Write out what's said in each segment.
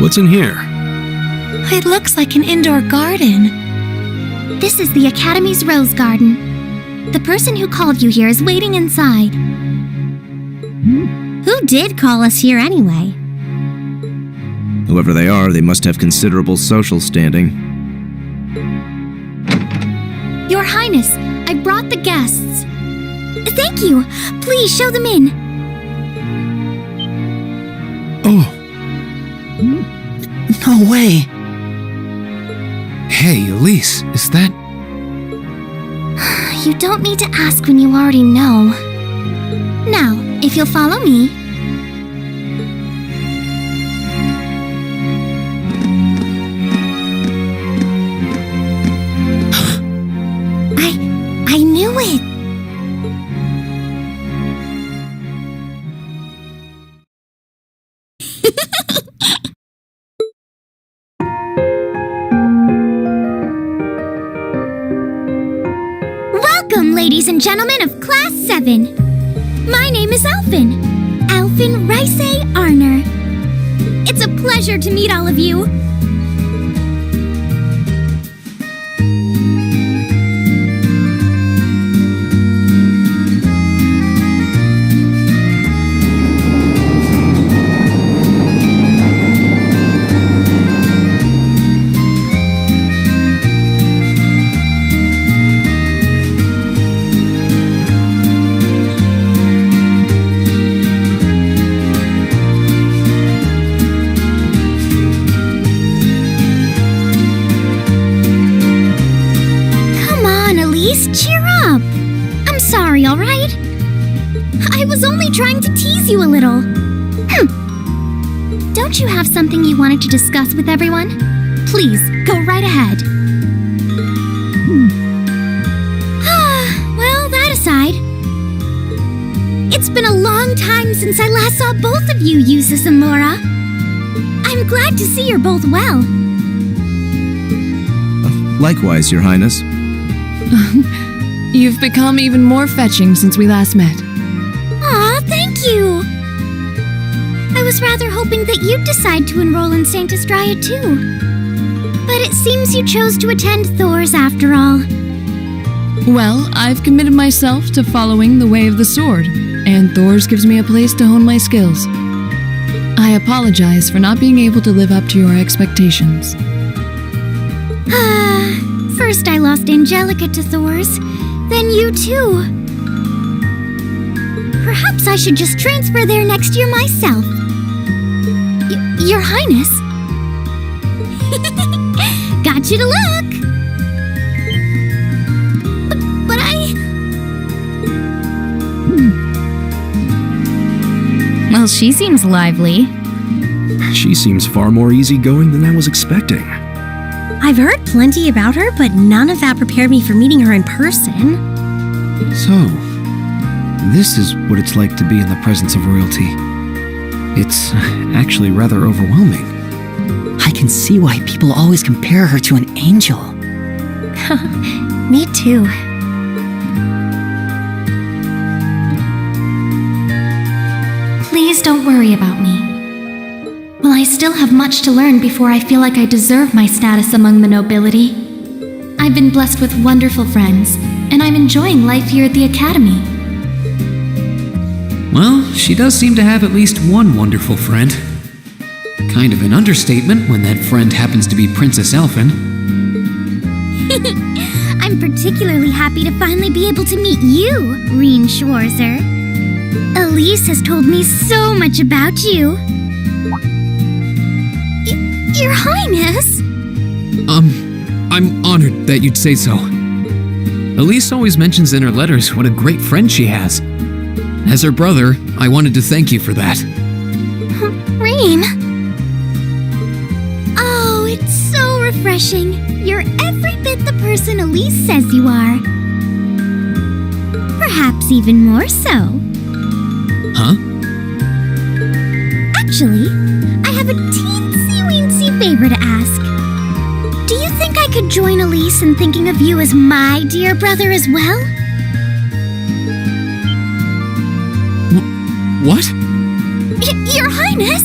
What's in here? It looks like an indoor garden. This is the Academy's Rose Garden. The person who called you here is waiting inside. Who did call us here anyway? Whoever they are, they must have considerable social standing. Your Highness, I brought the guests. Thank you. Please show them in. Oh. No way. Hey, Elise, is that... You don't need to ask when you already know. Now, if you'll follow me... I knew it! Welcome, ladies and gentlemen of Class 7. My name is Alphen Rice Arner. It's a pleasure to meet all of you. Cheer up! I'm sorry, alright? I was only trying to tease you a little. Don't you have something you wanted to discuss with everyone? Please, go right ahead. Well, that aside, it's been a long time since I last saw both of you, Eustace and Laura. I'm glad to see you're both well. Likewise, Your Highness. You've become even more fetching since we last met. Aw, thank you! I was rather hoping that you'd decide to enroll in St. Astraia too. But it seems you chose to attend Thor's after all. Well, I've committed myself to following the way of the sword, and Thor's gives me a place to hone my skills. I apologize for not being able to live up to your expectations. First I lost Angelica to Thor's, then you too. Perhaps I should just transfer there next year myself. Your Highness. Got you to look. But Well, she seems lively. She seems far more easygoing than I was expecting. I've heard plenty about her, but none of that prepared me for meeting her in person. So, this is what it's like to be in the presence of royalty. It's actually rather overwhelming. I can see why people always compare her to an angel. Me too. Please don't worry about me. While I still have much to learn before I feel like I deserve my status among the nobility, I've been blessed with wonderful friends, and I'm enjoying life here at the Academy. Well, she does seem to have at least one wonderful friend. Kind of an understatement when that friend happens to be Princess Alphen. I'm particularly happy to finally be able to meet you, Reen Schwarzer. Elise has told me so much about you. Your Highness! I'm honored that you'd say so. Elise always mentions in her letters what a great friend she has. As her brother, I wanted to thank you for that. Reen! Oh, it's so refreshing. You're every bit the person Elise says you are. Perhaps even more so. Huh? Actually, I have a teensy-weensy favor to ask. Do you think I could join Elise in thinking of you as my dear brother as well? What? Your Highness!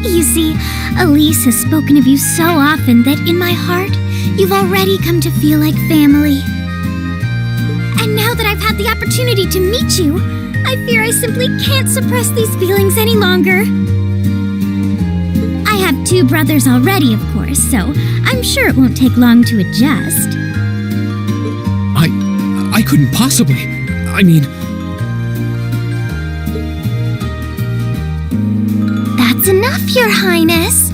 You see, Elise has spoken of you so often that in my heart, you've already come to feel like family. And now that I've had the opportunity to meet you, I fear I simply can't suppress these feelings any longer. I have 2 brothers already, of course, so I'm sure it won't take long to adjust. I couldn't possibly. I mean, That's enough, Your Highness.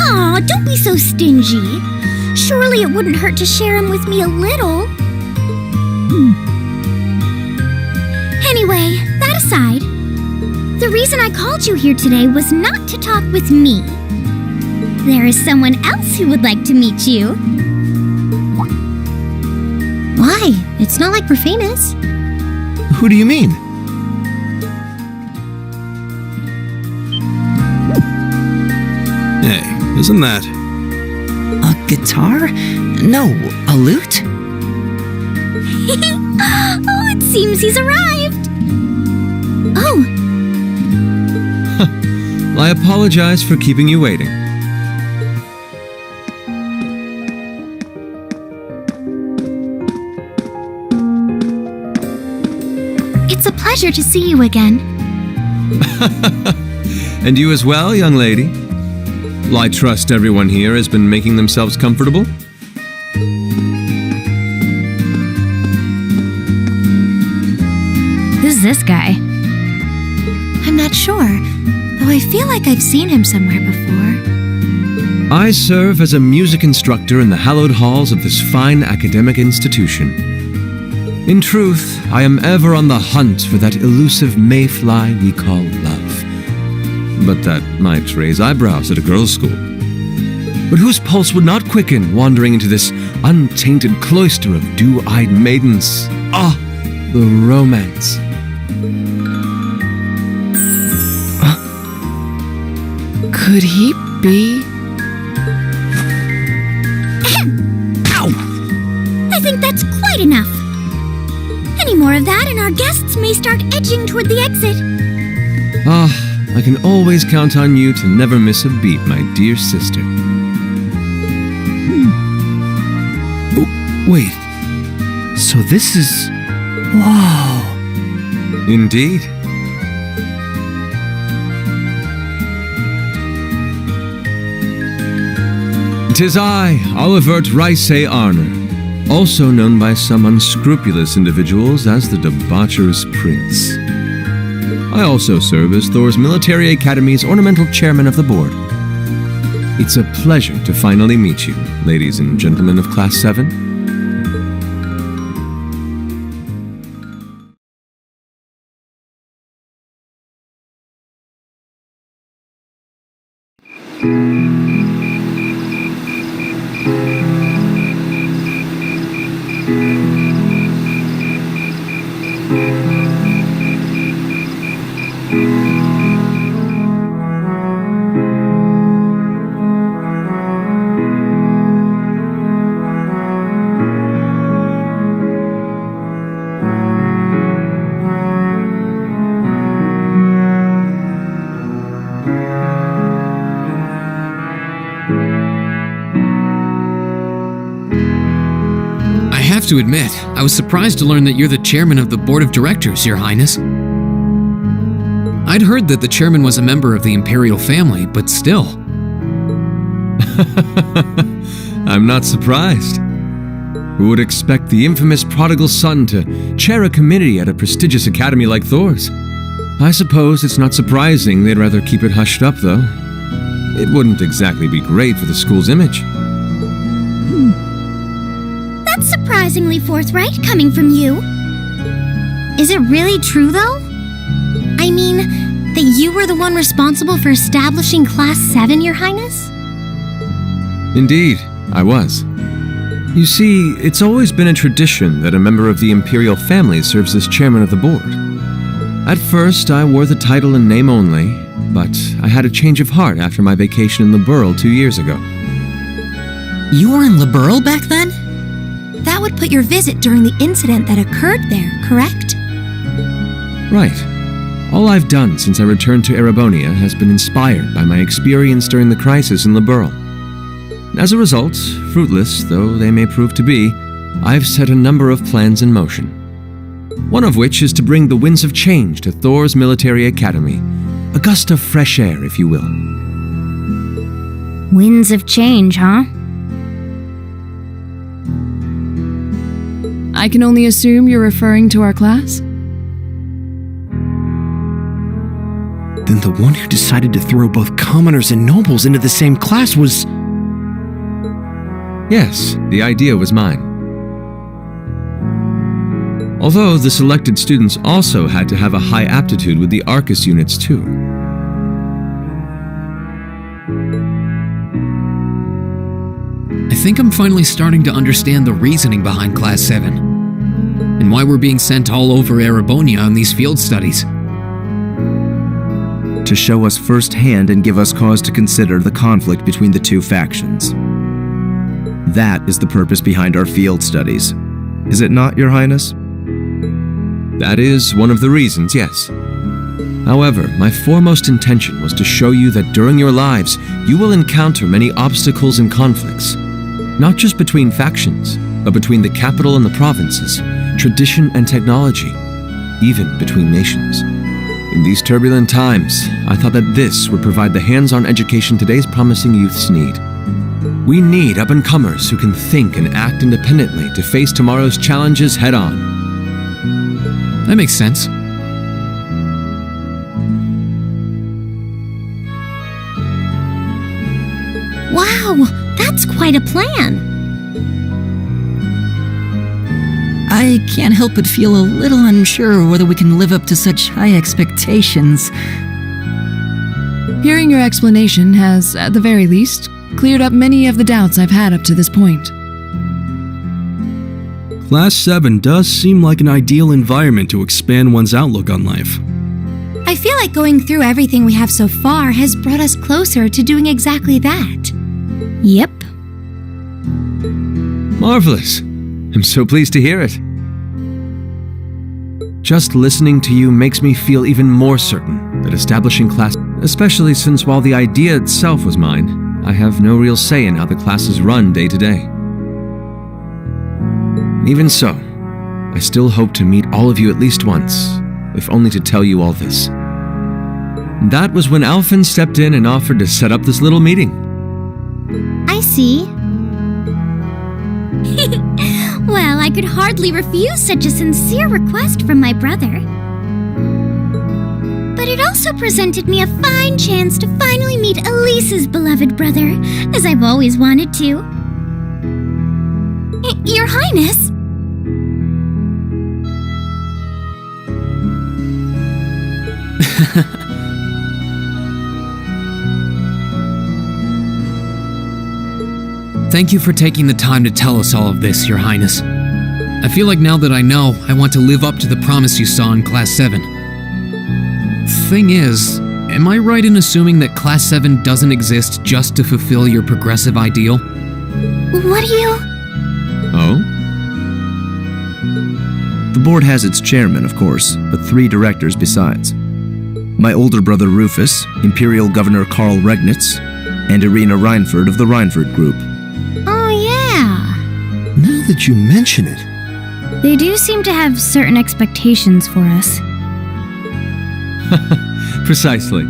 Aw, don't be so stingy. Surely it wouldn't hurt to share him with me a little. Anyway, that aside, the reason I called you here today was not to talk with me. There is someone else who would like to meet you. Why? It's not like we're famous. Who do you mean? Hey, isn't that... A guitar? No, a lute? Oh, it seems he's arrived. Oh, I apologize for keeping you waiting. it's a pleasure to see you again. And you as well, young lady? Well, I trust everyone here has been making themselves comfortable? Who's this guy? I'm not sure, though I feel like I've seen him somewhere before. I serve as a music instructor in the hallowed halls of this fine academic institution. In truth, I am ever on the hunt for that elusive mayfly we call love. But that might raise eyebrows at a girls' school. But whose pulse would not quicken wandering into this untainted cloister of dew-eyed maidens? Ah, the romance. Could he be? I think that's quite enough. Any more of that and our guests may start edging toward the exit. Ah, I can always count on you to never miss a beat, my dear sister. Oh, wait. So this is... Whoa. Indeed. "'Tis I, Olivert Arner, also known by some unscrupulous individuals as the Debaucherous Prince. I also serve as Thor's Military Academy's ornamental chairman of the board. It's a pleasure to finally meet you, ladies and gentlemen of Class 7. I have to admit, I was surprised to learn that you're the chairman of the board of directors, Your Highness. I'd heard that the chairman was a member of the imperial family, but still. I'm not surprised. Who would expect the infamous prodigal son to chair a committee at a prestigious academy like Thor's? I suppose it's not surprising they'd rather keep it hushed up, though. It wouldn't exactly be great for the school's image. That's surprisingly forthright coming from you. Is it really true, though? I mean, that you were the one responsible for establishing Class 7, Your Highness? Indeed, I was. You see, it's always been a tradition that a member of the imperial family serves as chairman of the board. At first, I wore the title in name only, but I had a change of heart after my vacation in Liberl 2 years ago. You were in Liberl back then? That would put your visit during the incident that occurred there, correct? Right. All I've done since I returned to Erebonia has been inspired by my experience during the crisis in Liberl. As a result, fruitless though they may prove to be, I've set a number of plans in motion. One of which is to bring the winds of change to Thor's military academy. A gust of fresh air, if you will. Winds of change, huh? I can only assume you're referring to our class? Then the one who decided to throw both commoners and nobles into the same class was... Yes, the idea was mine. Although the selected students also had to have a high aptitude with the Arcus units too. I think I'm finally starting to understand the reasoning behind Class 7, and why we're being sent all over Erebonia on these field studies. To show us firsthand and give us cause to consider the conflict between the two factions. That is the purpose behind our field studies. Is it not, Your Highness? That is one of the reasons, yes. However, my foremost intention was to show you that during your lives, you will encounter many obstacles and conflicts. Not just between factions, but between the capital and the provinces, tradition and technology, even between nations. In these turbulent times, I thought that this would provide the hands-on education today's promising youths need. We need up-and-comers who can think and act independently to face tomorrow's challenges head-on. That makes sense. Wow, that's quite a plan. I can't help but feel a little unsure whether we can live up to such high expectations. Hearing your explanation has, at the very least, cleared up many of the doubts I've had up to this point. Class 7 does seem like an ideal environment to expand one's outlook on life. I feel like going through everything we have so far has brought us closer to doing exactly that. Yep. Marvelous. I'm so pleased to hear it. Just listening to you makes me feel even more certain that establishing class, especially since while the idea itself was mine, I have no real say in how the classes run day to day. Even so, I still hope to meet all of you at least once, if only to tell you all this. That was when Alphen stepped in and offered to set up this little meeting. I see. Well, I could hardly refuse such a sincere request from my brother. But it also presented me a fine chance to finally meet Elise's beloved brother, as I've always wanted to. Your Highness? Thank you for taking the time to tell us all of this, Your Highness. I feel like now that I know, I want to live up to the promise you saw in Class 7. Thing is, am I right in assuming that Class 7 doesn't exist just to fulfill your progressive ideal? What do you... Oh? The board has its chairman, of course, but 3 directors besides. My older brother Rufus, Imperial Governor Karl Regnitz, and Irina Reinford of the Reinford Group. Oh, yeah. Now that you mention it, They do seem to have certain expectations for us. Precisely.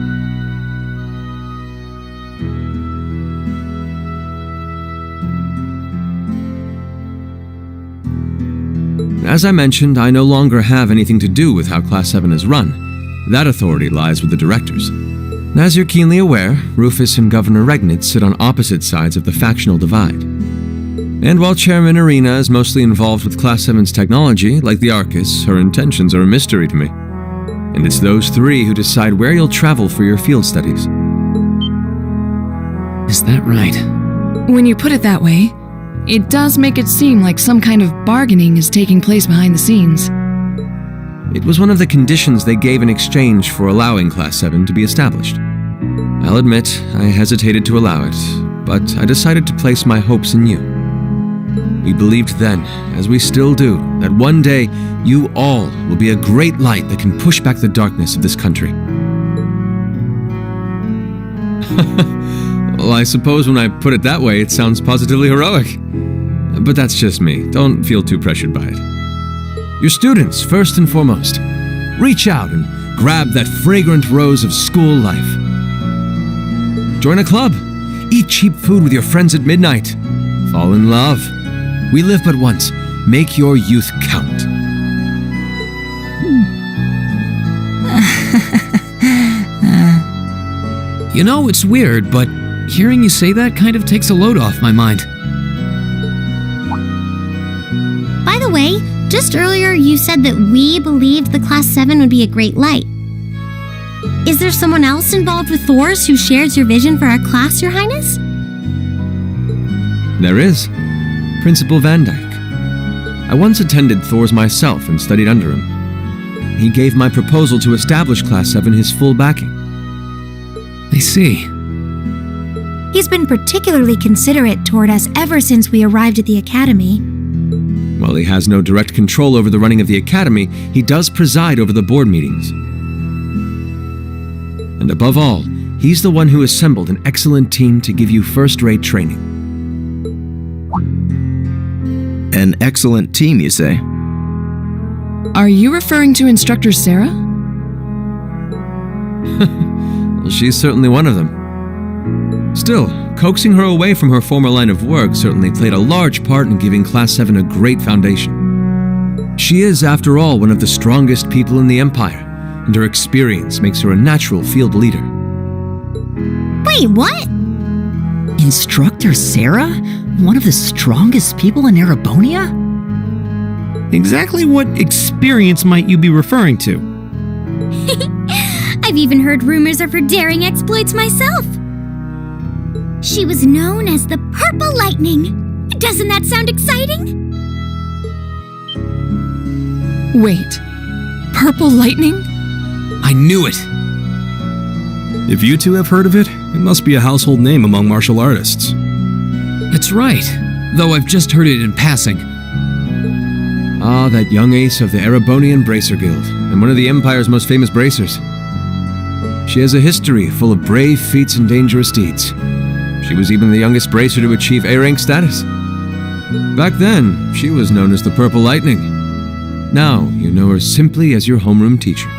As I mentioned, I no longer have anything to do with how Class 7 is run. That authority lies with the directors. As you're keenly aware, Rufus and Governor Regnitz sit on opposite sides of the factional divide. And while Chairman Irina is mostly involved with Class 7's technology, like the Arcus, her intentions are a mystery to me. And it's those 3 who decide where you'll travel for your field studies. Is that right? When you put it that way, it does make it seem like some kind of bargaining is taking place behind the scenes. It was one of the conditions they gave in exchange for allowing Class 7 to be established. I'll admit, I hesitated to allow it, but I decided to place my hopes in you. We believed then, as we still do, that one day you all will be a great light that can push back the darkness of this country. Well, I suppose when I put it that way, it sounds positively heroic. But that's just me. Don't feel too pressured by it. You're students, first and foremost. Reach out and grab that fragrant rose of school life. Join a club. Eat cheap food with your friends at midnight. Fall in love. We live but once. Make your youth count. You know, it's weird, but hearing you say that kind of takes a load off my mind. By the way, just earlier you said that we believed the Class 7 would be a great light. Is there someone else involved with Thor's who shares your vision for our class, Your Highness? There is. Principal Van Dyke. I once attended Thor's myself and studied under him. He gave my proposal to establish Class 7 his full backing. I see. He's been particularly considerate toward us ever since we arrived at the Academy. While he has no direct control over the running of the Academy, he does preside over the board meetings. And above all, he's the one who assembled an excellent team to give you first-rate training. An excellent team, you say? Are you referring to Instructor Sarah? Well, she's certainly one of them. Still, coaxing her away from her former line of work certainly played a large part in giving Class 7 a great foundation. She is, after all, one of the strongest people in the Empire, and her experience makes her a natural field leader. Wait, what? Instructor Sarah? One of the strongest people in Erebonia? Exactly what experience might you be referring to? I've even heard rumors of her daring exploits myself. She was known as the Purple Lightning. Doesn't that sound exciting? Wait, Purple Lightning? I knew it! If you two have heard of it, it must be a household name among martial artists. That's right, though I've just heard it in passing. Ah, that young ace of the Erebonian Bracer Guild, and one of the Empire's most famous bracers. She has a history full of brave feats and dangerous deeds. She was even the youngest bracer to achieve A-rank status. Back then, she was known as the Purple Lightning. Now, you know her simply as your homeroom teacher.